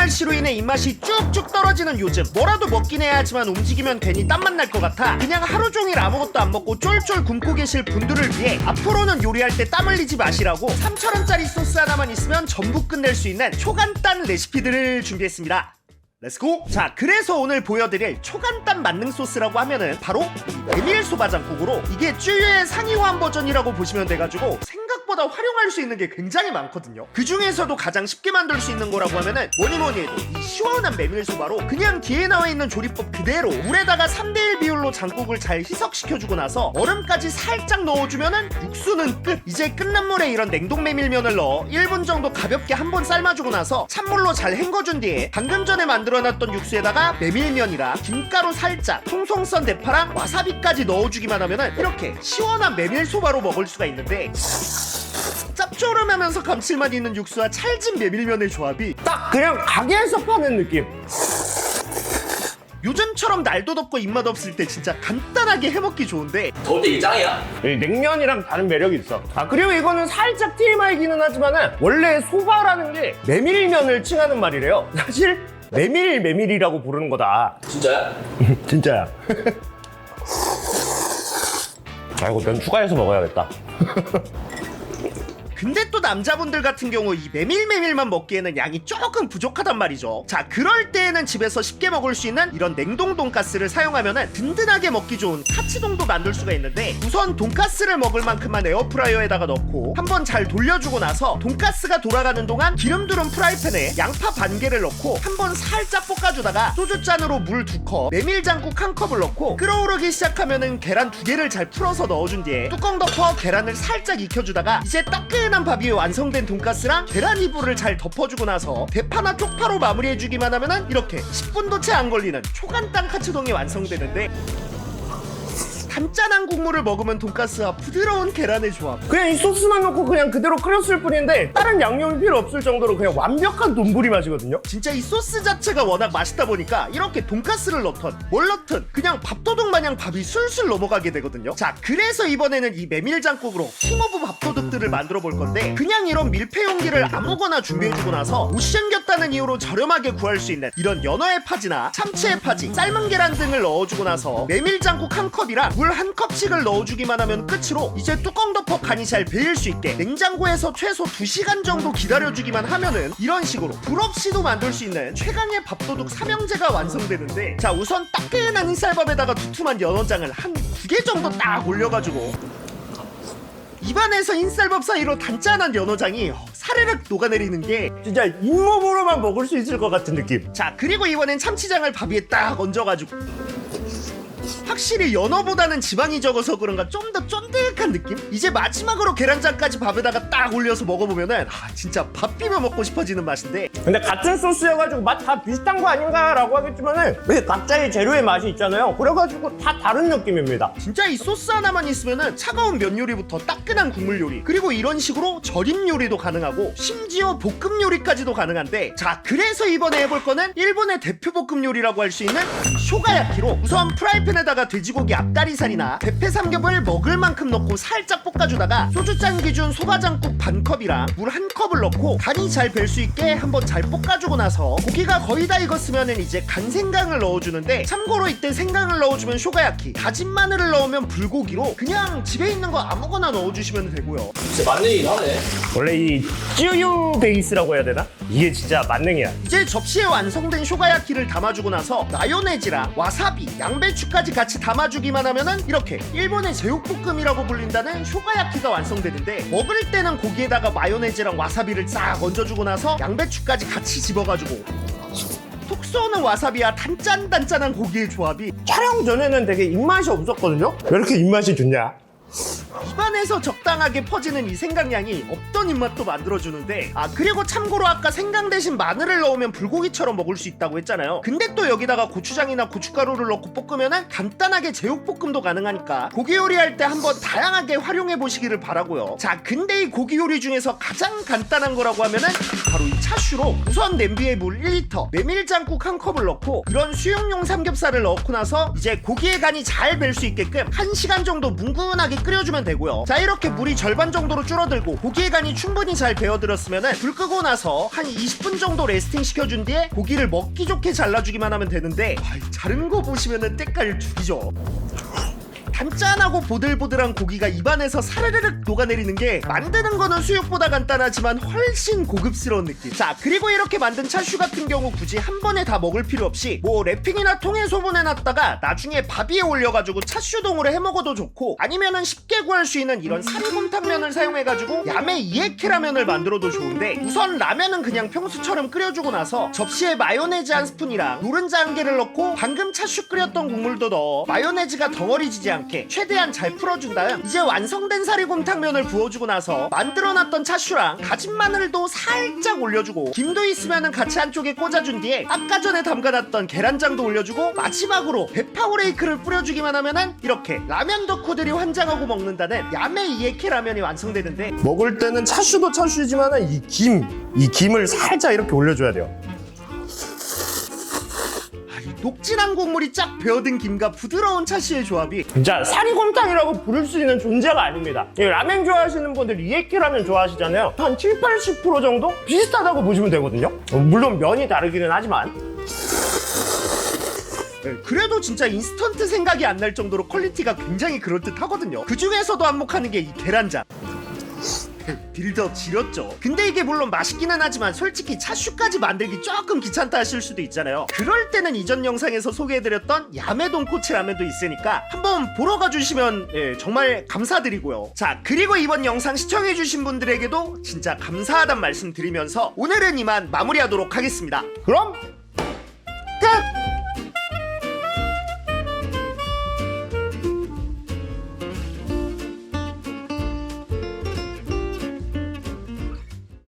날씨로 인해 입맛이 쭉쭉 떨어지는 요즘 뭐라도 먹긴 해야 하지만 움직이면 괜히 땀만 날 것 같아 그냥 하루 종일 아무것도 안 먹고 쫄쫄 굶고 계실 분들을 위해 앞으로는 요리할 때 땀 흘리지 마시라고 3,000원짜리 소스 하나만 있으면 전부 끝낼 수 있는 초간단 레시피들을 준비했습니다. 렛츠고! 자, 그래서 오늘 보여드릴 초간단 만능 소스라고 하면은 바로 이 메밀 소바장국으로 이게 쯔유의 상위호환 버전이라고 보시면 돼가지고 생각보다 활용할 수 있는 게 굉장히 많거든요. 그 중에서도 가장 쉽게 만들 수 있는 거라고 하면은 뭐니뭐니 해도 이 시원한 메밀 소바로 그냥 뒤에 나와 있는 조리법 그대로 물에다가 3:1 비율로 장국을 잘 희석시켜주고 나서 얼음까지 살짝 넣어주면은 육수는 끝! 이제 끓는 물에 이런 냉동 메밀면을 넣어 1분 정도 가볍게 한번 삶아주고 나서 찬물로 잘 헹궈준 뒤에 방금 전에 만들어놨던 육수에다가 메밀면이랑 김가루 살짝, 송송 썬 대파랑 와사비까지 넣어주기만 하면은 이렇게 시원한 메밀소바로 먹을 수가 있는데 짭조름하면서 감칠맛 있는 육수와 찰진 메밀면의 조합이 딱 그냥 가게에서 파는 느낌. 요즘처럼 날도 덥고 입맛 없을 때 진짜 간단하게 해먹기 좋은데 더울 때 이게 짱이야? 이 냉면이랑 다른 매력이 있어. 그리고 이거는 살짝 TMI이기는 하지만은 원래 소바라는 게 메밀면을 칭하는 말이래요. 사실 메밀이라고 부르는 거다. 진짜야? 진짜야. 이거 면 추가해서 먹어야겠다. 근데 또 남자분들 같은 경우 이 메밀만 먹기에는 양이 조금 부족하단 말이죠. 자, 그럴 때에는 집에서 쉽게 먹을 수 있는 이런 냉동 돈가스를 사용하면은 든든하게 먹기 좋은 카츠동도 만들 수가 있는데 우선 돈가스를 먹을 만큼만 에어프라이어에다가 넣고 한번 잘 돌려주고 나서 돈가스가 돌아가는 동안 기름 두른 프라이팬에 양파 반 개를 넣고 한번 살짝 볶아주다가 소주잔으로 물 2컵, 메밀장국 1컵을 넣고 끓어오르기 시작하면은 계란 2개를 잘 풀어서 넣어준 뒤에 뚜껑 덮어 계란을 살짝 익혀주다가 이제 따끈한 밥 위에 완성된 돈가스랑 계란 이불을 잘 덮어주고 나서 대파나 쪽파로 마무리해주기만 하면은 이렇게 10분도 채 안 걸리는 초간단 카츠동이 완성되는데 단짠한 국물을 먹으면 돈가스와 부드러운 계란의 조합 그냥 이 소스만 넣고 그냥 그대로 끓였을 뿐인데 다른 양념이 필요 없을 정도로 그냥 완벽한 돈부리 맛이거든요. 진짜 이 소스 자체가 워낙 맛있다 보니까 이렇게 돈가스를 넣던 뭘 넣든 그냥 밥도둑 마냥 밥이 술술 넘어가게 되거든요. 자, 그래서 이번에는 이 메밀장국으로 킹오브 밥도둑들을 만들어 볼 건데 그냥 이런 밀폐 용기를 아무거나 준비해주고 나서 못생겼다는 이유로 저렴하게 구할 수 있는 이런 연어의 파지나 참치의 파지, 삶은 계란 등을 넣어주고 나서 메밀장국 1컵이랑 물 1컵씩을 넣어주기만 하면 끝으로 이제 뚜껑 덮어 간이 잘 배일 수 있게 냉장고에서 최소 2시간 정도 기다려주기만 하면은 이런 식으로 불 없이도 만들 수 있는 최강의 밥도둑 삼형제가 완성되는데 자, 우선 따끈한 흰쌀밥에다가 두툼한 연어장을 한 2개 정도 딱 올려가지고 입안에서 흰쌀밥 사이로 단짠한 연어장이 사르륵 녹아내리는 게 진짜 잇몸으로만 먹을 수 있을 것 같은 느낌. 자, 그리고 이번엔 참치장을 밥 위에 딱 얹어가지고 확실히 연어보다는 지방이 적어서 그런가 좀 더 쫀득한 느낌? 이제 마지막으로 계란장까지 밥에다가 딱 올려서 먹어보면은 진짜 밥 비벼 먹고 싶어지는 맛인데 근데 같은 소스여가지고 맛 다 비슷한 거 아닌가라고 하겠지만은 왜 각자의 재료의 맛이 있잖아요. 그래가지고 다 다른 느낌입니다. 진짜 이 소스 하나만 있으면은 차가운 면 요리부터 따끈한 국물 요리 그리고 이런 식으로 절임 요리도 가능하고 심지어 볶음 요리까지도 가능한데 자, 그래서 이번에 해볼 거는 일본의 대표 볶음 요리라고 할 수 있는 쇼가야키로 우선 프라이팬에다가 돼지고기 앞다리살이나 대패 삼겹을 먹을 만큼 넣고 살짝 볶아주다가 소주잔 기준 소바장국 반컵이랑 물 1컵을 넣고 간이 잘 벨 수 있게 한번 잘 볶아주고 나서 고기가 거의 다 익었으면은 이제 간생강을 넣어주는데 참고로 이때 생강을 넣어주면 쇼가야키, 다진 마늘을 넣으면 불고기로 그냥 집에 있는 거 아무거나 넣어주시면 되고요. 진짜 만능이긴 하네. 원래 이 쯔유 베이스라고 해야 되나? 이게 진짜 만능이야. 이제 접시에 완성된 쇼가야키를 담아주고 나서 마요네즈랑 와사비, 양배추까지 같이 담아주기만 하면은 이렇게 일본의 제육볶음이라고 불린다는 쇼가야키가 완성되는데 먹을 때는 고기에다가 마요네즈랑 와사비를 싹 얹어주고 나서 양배추까지 같이 집어가지고 톡 쏘는 와사비와 단짠단짠한 고기의 조합이 촬영 전에는 되게 입맛이 없었거든요? 왜 이렇게 입맛이 좋냐? 입안에서 적당하게 퍼지는 이 생강향이 없던 입맛도 만들어주는데 그리고 참고로 아까 생강 대신 마늘을 넣으면 불고기처럼 먹을 수 있다고 했잖아요. 근데 또 여기다가 고추장이나 고춧가루를 넣고 볶으면은 간단하게 제육볶음도 가능하니까 고기 요리할 때 한번 다양하게 활용해 보시기를 바라고요. 자, 근데 이 고기 요리 중에서 가장 간단한 거라고 하면은 바로 이 차슈로 우선 냄비에 물 1리터, 메밀장국 1컵을 넣고 이런 수육용 삼겹살을 넣고 나서 이제 고기의 간이 잘 벨 수 있게끔 1시간 정도 뭉근하게 끓여주면 식혀주면 되고요. 자, 이렇게 물이 절반 정도로 줄어들고 고기의 간이 충분히 잘 배어들었으면 불 끄고 나서 한 20분 정도 레스팅 시켜준 뒤에 고기를 먹기 좋게 잘라주기만 하면 되는데, 자른 거 보시면은 때깔 죽이죠. 단짠하고 보들보들한 고기가 입안에서 사르르륵 녹아내리는 게 만드는 거는 수육보다 간단하지만 훨씬 고급스러운 느낌. 자, 그리고 이렇게 만든 차슈 같은 경우 굳이 한 번에 다 먹을 필요 없이 뭐 랩핑이나 통에 소분해놨다가 나중에 밥 위에 올려가지고 차슈동으로 해먹어도 좋고, 아니면은 쉽게 구할 수 있는 이런 사리곰탕면을 사용해가지고 야매 이에케 라면을 만들어도 좋은데, 우선 라면은 그냥 평소처럼 끓여주고 나서 접시에 마요네즈 한 스푼이랑 노른자 한 개를 넣고 방금 차슈 끓였던 국물도 넣어 마요네즈가 덩어리지지 않게 최대한 잘 풀어준 다음 이제 완성된 사리곰탕면을 부어주고 나서 만들어놨던 차슈랑 다진 마늘도 살짝 올려주고 김도 있으면 같이 한쪽에 꽂아준 뒤에 아까 전에 담가놨던 계란장도 올려주고 마지막으로 베파오레이크를 뿌려주기만 하면은 이렇게 라면 덕후들이 환장하고 먹는다는 야매 이에케 라면이 완성되는데, 먹을 때는 차슈도 차슈지만 이 김을 살짝 이렇게 올려줘야 돼요. 녹진한 국물이 쫙 배어든 김과 부드러운 차슈의 조합이 진짜 사리곰탕이라고 부를 수 있는 존재가 아닙니다. 이 라면 좋아하시는 분들 이에케 라면 좋아하시잖아요. 한 70-80% 정도 비슷하다고 보시면 되거든요. 물론 면이 다르기는 하지만. 그래도 진짜 인스턴트 생각이 안 날 정도로 퀄리티가 굉장히 그럴듯하거든요. 그 중에서도 한몫하는 게 이 계란장. 빌더 지렸죠. 근데 이게 물론 맛있기는 하지만 솔직히 차슈까지 만들기 조금 귀찮다 하실 수도 있잖아요. 그럴 때는 이전 영상에서 소개해드렸던 야매돈코츠 라면도 있으니까 한번 보러 가주시면 정말 감사드리고요. 자, 그리고 이번 영상 시청해주신 분들에게도 진짜 감사하단 말씀 드리면서 오늘은 이만 마무리하도록 하겠습니다. 그럼